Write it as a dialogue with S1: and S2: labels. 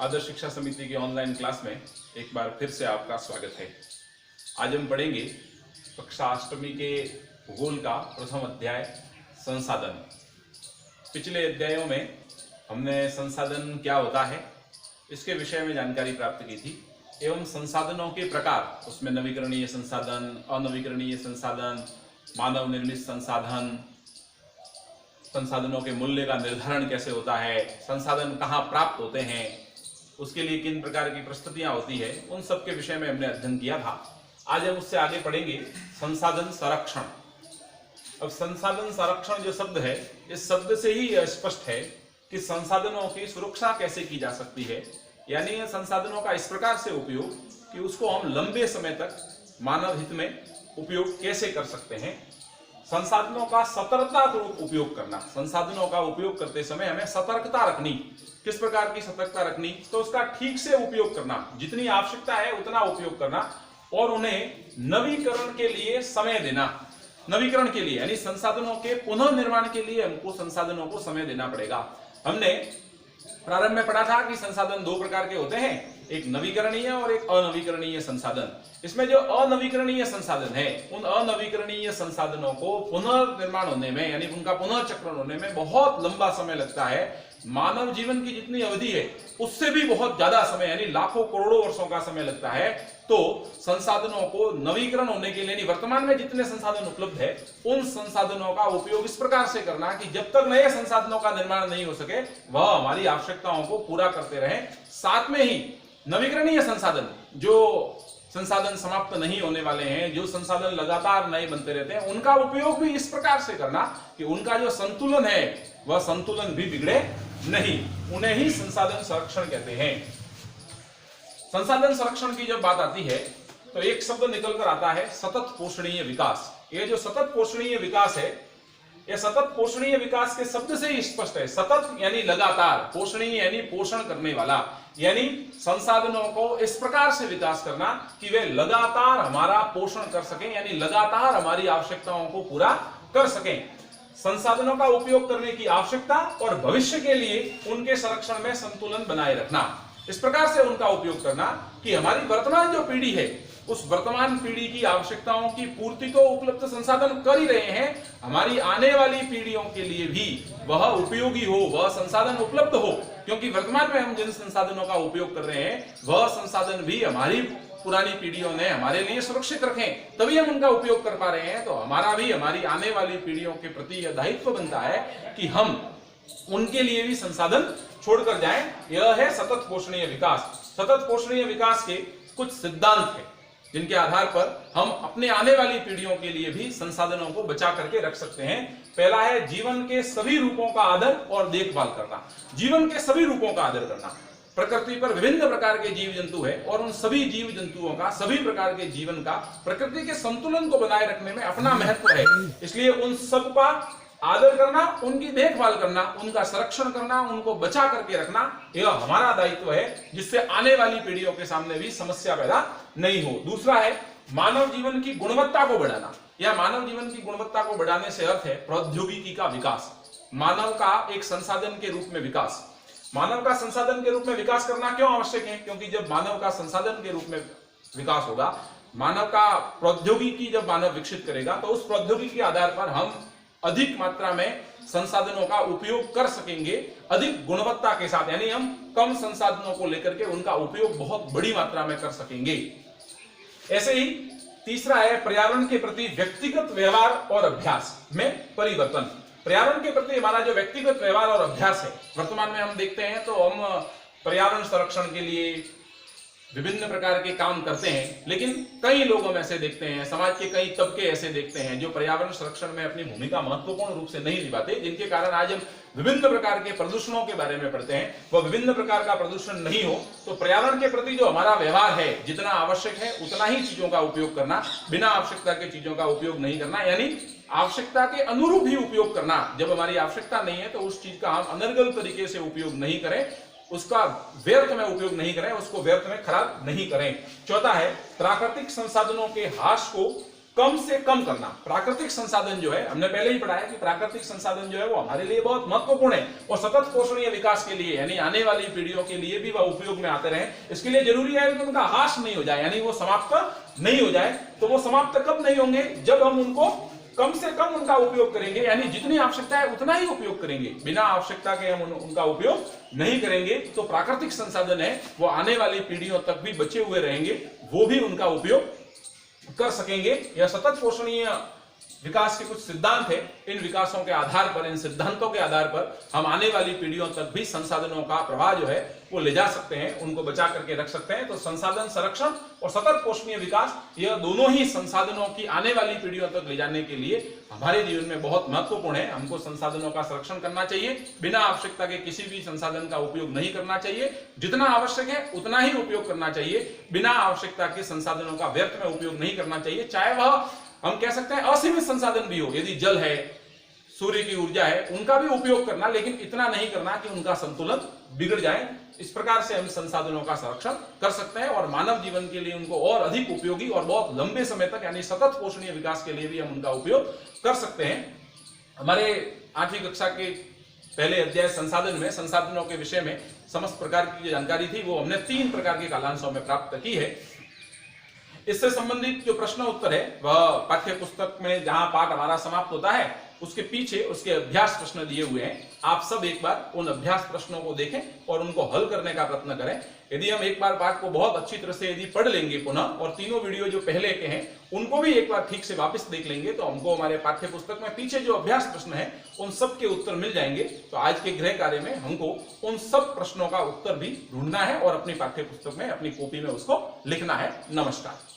S1: आदर्श शिक्षा समिति की ऑनलाइन क्लास में एक बार फिर से आपका स्वागत है। आज हम पढ़ेंगे कक्षा अष्टमी के भूगोल का प्रथम अध्याय संसाधन। पिछले अध्यायों में हमने संसाधन क्या होता है इसके विषय में जानकारी प्राप्त की थी एवं संसाधनों के प्रकार, उसमें नवीकरणीय संसाधन, अनवीकरणीय संसाधन, मानव निर्मित संसाधन, संसाधनों के मूल्य का निर्धारण कैसे होता है, संसाधन कहाँ प्राप्त होते हैं, उसके लिए किन प्रकार की परिस्थितियां होती है, उन सब के विषय में हमने अध्ययन किया था। आज हम उससे आगे पढ़ेंगे संसाधन संरक्षण। अब संसाधन संरक्षण जो शब्द है, इस शब्द से ही यह स्पष्ट है कि संसाधनों की सुरक्षा कैसे की जा सकती है, यानी संसाधनों का इस प्रकार से उपयोग कि उसको हम लंबे समय तक मानव हित में उपयोग कैसे कर सकते हैं। संसाधनों का सतर्कतापूर्वक उपयोग करना, संसाधनों का उपयोग करते समय हमें सतर्कता रखनी। किस प्रकार की सतर्कता रखनी? तो उसका ठीक से उपयोग करना, जितनी आवश्यकता है उतना उपयोग करना और उन्हें नवीकरण के लिए समय देना। नवीकरण के लिए यानी संसाधनों के पुनर्निर्माण के लिए हमको संसाधनों को समय देना पड़ेगा। हमने प्रारंभ में पढ़ा था कि संसाधन दो प्रकार के होते हैं, एक नवीकरणीय और एक अनवीकरणीय संसाधन। इसमें जो अनवीकरणीय संसाधन है, उन अनवीकरणीय संसाधनों को पुनर्निर्माण होने में यानी उनका पुनर्चक्रण होने में बहुत लंबा समय लगता है। मानव जीवन की जितनी अवधि है उससे भी बहुत ज्यादा समय यानी लाखों करोड़ों वर्षों का समय लगता है। तो संसाधनों को नवीकरण होने के लिए वर्तमान में जितने संसाधन उपलब्ध है उन संसाधनों का उपयोग इस प्रकार से करना कि जब तक नए संसाधनों का निर्माण नहीं हो सके वह हमारी आवश्यकताओं को पूरा करते रहे। साथ में ही नवीकरणीय संसाधन, जो संसाधन समाप्त नहीं होने वाले हैं, जो संसाधन लगातार नए बनते रहते हैं, उनका उपयोग भी इस प्रकार से करना कि उनका जो संतुलन है वह संतुलन भी बिगड़े नहीं। उन्हें ही संसाधन संरक्षण कहते हैं। संसाधन संरक्षण की जब बात आती है तो एक शब्द निकल कर आता है सतत पोषणीय विकास। ये जो सतत पोषणीय विकास है, यह सतत पोषणीय विकास के शब्द से ही स्पष्ट है। सतत यानी लगातार, पोषणीय यानी पोषण करने वाला, यानी संसाधनों को इस प्रकार से विकास करना कि वे लगातार हमारा पोषण कर सकें, यानी लगातार हमारी आवश्यकताओं को पूरा कर सकें। संसाधनों का उपयोग करने की आवश्यकता और भविष्य के लिए उनके संरक्षण में संतुलन बनाए रखना, इस प्रकार से उनका उपयोग करना कि हमारी वर्तमान जो पीढ़ी है उस वर्तमान पीढ़ी की आवश्यकताओं की पूर्ति तो उपलब्ध संसाधन कर ही रहे हैं, हमारी आने वाली पीढ़ियों के लिए भी वह उपयोगी हो, वह संसाधन उपलब्ध हो। क्योंकि वर्तमान में हम जिन संसाधनों का उपयोग कर रहे हैं वह संसाधन भी हमारी पुरानी पीढ़ियों ने हमारे लिए सुरक्षित रखें, तभी हम उनका उपयोग कर पा रहे हैं। तो हमारा भी हमारी आने वाली पीढ़ियों के प्रति यह दायित्व बनता है कि हम उनके लिए भी संसाधन छोड़कर जाएं। यह है सतत पोषणीय विकास। सतत पोषणीय विकास के कुछ सिद्धांत हैं जिनके आधार पर हम अपने आने वाली पीढ़ियों के लिए भी संसाधनों को बचा करके रख सकते हैं। पहला है जीवन के सभी रूपों का आदर और देखभाल करना। जीवन के सभी रूपों का आदर करना। प्रकृति पर विभिन्न प्रकार के जीव जंतु है और उन सभी जीव जंतुओं का, सभी प्रकार के जीवन का प्रकृति के संतुलन को बनाए रखने में अपना महत्व है। इसलिए उन सब का आदर करना, उनकी देखभाल करना, उनका संरक्षण करना, उनको बचा करके रखना, यह हमारा दायित्व है, जिससे आने वाली पीढ़ियों के सामने भी समस्या पैदा नहीं हो। दूसरा है मानव जीवन की गुणवत्ता को बढ़ाना। यह मानव जीवन की गुणवत्ता को बढ़ाने से अर्थ है प्रौद्योगिकी का विकास, मानव का एक संसाधन के रूप में विकास। मानव का संसाधन के रूप में विकास करना क्यों आवश्यक है? क्योंकि जब मानव का संसाधन के रूप में विकास होगा, मानव का प्रौद्योगिकी जब मानव विकसित करेगा तो उस प्रौद्योगिकी के आधार पर हम अधिक मात्रा में संसाधनों का उपयोग कर सकेंगे, अधिक गुणवत्ता के साथ, यानी हम कम संसाधनों को लेकर के उनका उपयोग बहुत बड़ी मात्रा में कर सकेंगे। ऐसे ही तीसरा है पर्यावरण के प्रति व्यक्तिगत व्यवहार और अभ्यास में परिवर्तन। पर्यावरण के प्रति हमारा जो व्यक्तिगत व्यवहार और अभ्यास है, वर्तमान में हम देखते हैं तो हम पर्यावरण संरक्षण के लिए विभिन्न प्रकार के काम करते हैं, लेकिन कई लोग हम ऐसे देखते हैं, समाज के कई तबके ऐसे देखते हैं जो पर्यावरण संरक्षण में अपनी भूमिका महत्वपूर्ण रूप से नहीं निभाते, जिनके कारण आज हम विभिन्न प्रकार के प्रदूषणों के बारे में पढ़ते हैं। वह विभिन्न प्रकार का प्रदूषण नहीं हो तो पर्यावरण के प्रति जो हमारा व्यवहार है, जितना आवश्यक है उतना ही चीजों का उपयोग करना, बिना आवश्यकता के चीजों का उपयोग नहीं करना, यानी आवश्यकता के अनुरूप ही उपयोग करना। जब हमारी आवश्यकता नहीं है तो उस चीज का हम अनर्गल तरीके से उपयोग नहीं करें, उसका व्यर्थ में उपयोग नहीं करें, उसको व्यर्थ में खराब नहीं करें। चौथा है प्राकृतिक संसाधनों के ह्रास को कम से कम करना। प्राकृतिक संसाधन जो है, हमने पहले ही पढ़ाया कि प्राकृतिक संसाधन जो है वो हमारे लिए बहुत महत्वपूर्ण है और सतत पोषणीय विकास के लिए, यानी आने वाली पीढ़ियों के लिए भी वह उपयोग में आते रहे। इसके लिए जरूरी है कि उनका ह्रास नहीं हो जाए, यानी वो समाप्त नहीं हो जाए। तो वो समाप्त कब नहीं होंगे? जब हम उनको कम से कम उनका उपयोग करेंगे, यानी जितनी आवश्यकता है उतना ही उपयोग करेंगे। बिना आवश्यकता के हम उनका उपयोग नहीं करेंगे तो प्राकृतिक संसाधन है वो आने वाली पीढ़ियों तक भी बचे हुए रहेंगे, वो भी उनका उपयोग कर सकेंगे। यह सतत पोषणीय विकास के कुछ सिद्धांत है। इन विकासों के आधार पर, इन सिद्धांतों के आधार पर हम आने वाली पीढ़ियों तक भी संसाधनों का प्रवाह जो है वो ले जा सकते हैं, उनको बचा करके रख सकते हैं। तो संसाधन संरक्षण और सतत पोषणीय विकास, यह दोनों ही संसाधनों की आने वाली पीढ़ियों तक ले जाने के लिए हमारे जीवन में बहुत महत्वपूर्ण है। हमको संसाधनों का संरक्षण करना चाहिए, बिना आवश्यकता के किसी भी संसाधन का उपयोग नहीं करना चाहिए। जितना आवश्यक है उतना ही उपयोग करना चाहिए, बिना आवश्यकता के संसाधनों का व्यर्थ में उपयोग नहीं करना चाहिए। चाहे वह हम कह सकते हैं असीमित संसाधन भी हो, यदि जल है, सूर्य की ऊर्जा है, उनका भी उपयोग करना, लेकिन इतना नहीं करना कि उनका संतुलन बिगड़ जाए। इस प्रकार से हम संसाधनों का संरक्षण कर सकते हैं और मानव जीवन के लिए उनको और अधिक उपयोगी और बहुत लंबे समय तक, यानी सतत पोषणीय विकास के लिए भी हम उनका उपयोग कर सकते हैं। हमारे 8वीं कक्षा के पहले अध्याय संसाधन में, संसाधनों के विषय में समस्त प्रकार की जानकारी थी वो हमने 3 प्रकार के कालांशों में प्राप्त की है। इससे संबंधित जो प्रश्न उत्तर है वह पाठ्य पुस्तक में जहां पाठ हमारा समाप्त होता है उसके पीछे उसके अभ्यास प्रश्न दिए हुए हैं। आप सब एक बार उन अभ्यास प्रश्नों को देखें और उनको हल करने का प्रयत्न करें। यदि हम एक बार पाठ को बहुत अच्छी तरह से यदि पढ़ लेंगे पुनः, और तीनों वीडियो जो पहले के हैं उनको भी एक बार ठीक से वापस देख लेंगे, तो हमको हमारे पाठ्य पुस्तक में पीछे जो अभ्यास प्रश्न है उन सब के उत्तर मिल जाएंगे। तो आज के गृह कार्य में हमको उन सब प्रश्नों का उत्तर भी ढूंढना है और अपनी पाठ्य पुस्तक में, अपनी कॉपी में उसको लिखना है। नमस्कार।